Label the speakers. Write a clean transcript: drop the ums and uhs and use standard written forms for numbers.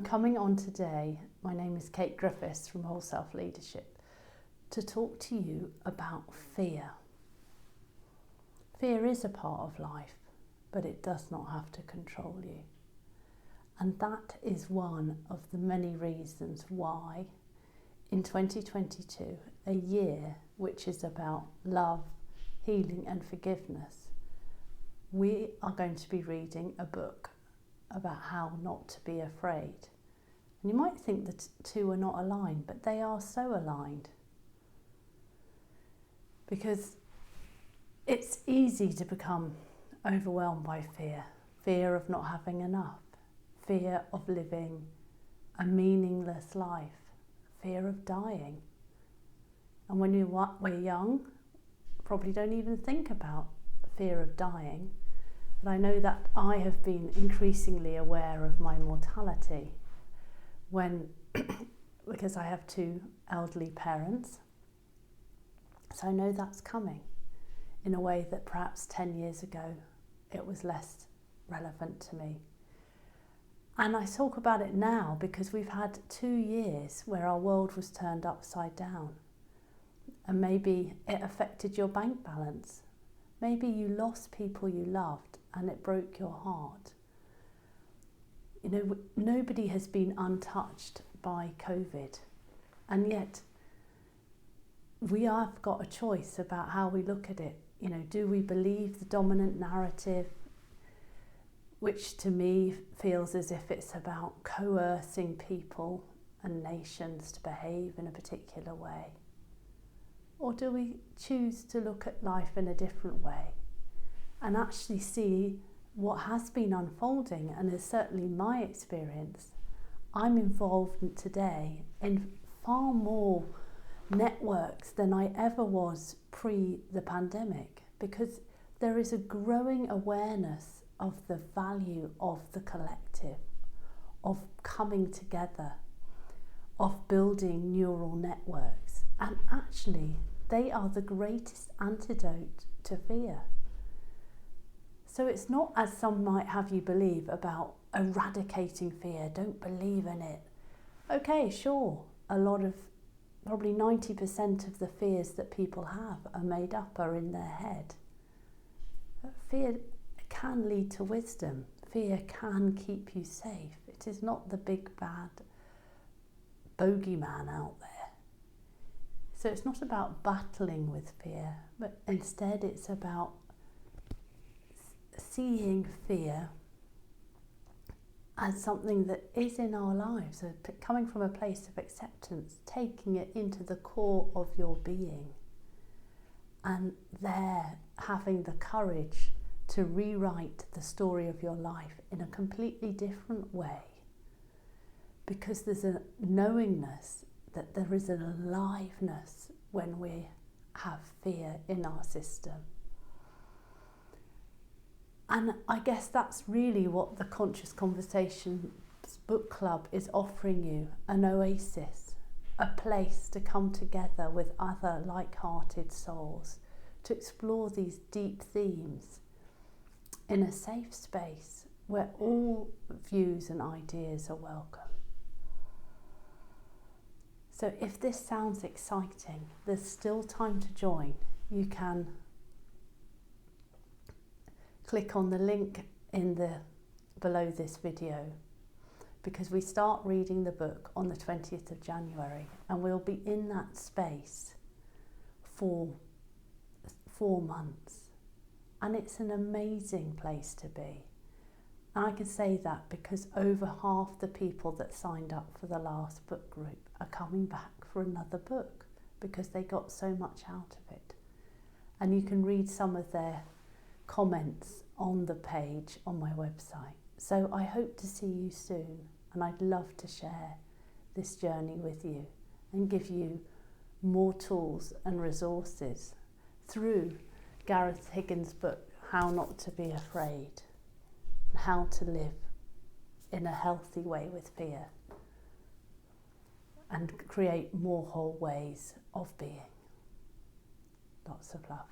Speaker 1: coming on today, my name is Kate Griffiths from Whole Self Leadership, to talk to you about fear. Fear is a part of life, but it does not have to control you. And that is one of the many reasons why in 2022, a year which is about love, healing and forgiveness, we are going to be reading a book about how not to be afraid. And you might think the two are not aligned, but they are so aligned. Because it's easy to become overwhelmed by fear. Fear of not having enough. Fear of living a meaningless life. Fear of dying. And when we're young, probably don't even think about fear of dying. But I know that I have been increasingly aware of my mortality because I have two elderly parents. So I know that's coming in a way that perhaps 10 years ago it was less relevant to me. And I talk about it now because we've had 2 years where our world was turned upside down. And maybe it affected your bank balance. Maybe you lost people you loved and it broke your heart. You know, nobody has been untouched by COVID. And yet we have got a choice about how we look at it. You know, do we believe the dominant narrative, which to me feels as if it's about coercing people and nations to behave in a particular way? Or do we choose to look at life in a different way and actually see what has been unfolding? And is certainly my experience. I'm involved today in far more networks than I ever was pre the pandemic, because there is a growing awareness of the value of the collective, of coming together, of building neural networks. And actually, they are the greatest antidote to fear. So it's not, as some might have you believe, about eradicating fear. Don't believe in it. Okay, sure, probably 90% of the fears that people are made up, are in their head. But fear can lead to wisdom. Fear can keep you safe. It is not the big bad bogeyman out there. So it's not about battling with fear, but instead it's about seeing fear as something that is in our lives, coming from a place of acceptance, taking it into the core of your being, and there having the courage to rewrite the story of your life in a completely different way, because there's a knowingness that there is an aliveness when we have fear in our system. And I guess that's really what the Conscious Conversations book club is offering you, an oasis, a place to come together with other like-hearted souls to explore these deep themes in a safe space where all views and ideas are welcome. So if this sounds exciting, there's still time to join. You can click on the link below this video, because we start reading the book on the 20th of January and we'll be in that space for 4 months. And it's an amazing place to be. And I can say that because over half the people that signed up for the last book group are coming back for another book because they got so much out of it. And you can read some of their comments on the page on my website. So I hope to see you soon, and I'd love to share this journey with you and give you more tools and resources through Gareth Higgins' book, How Not to Be Afraid, and how to live in a healthy way with fear and create more whole ways of being. Lots of love.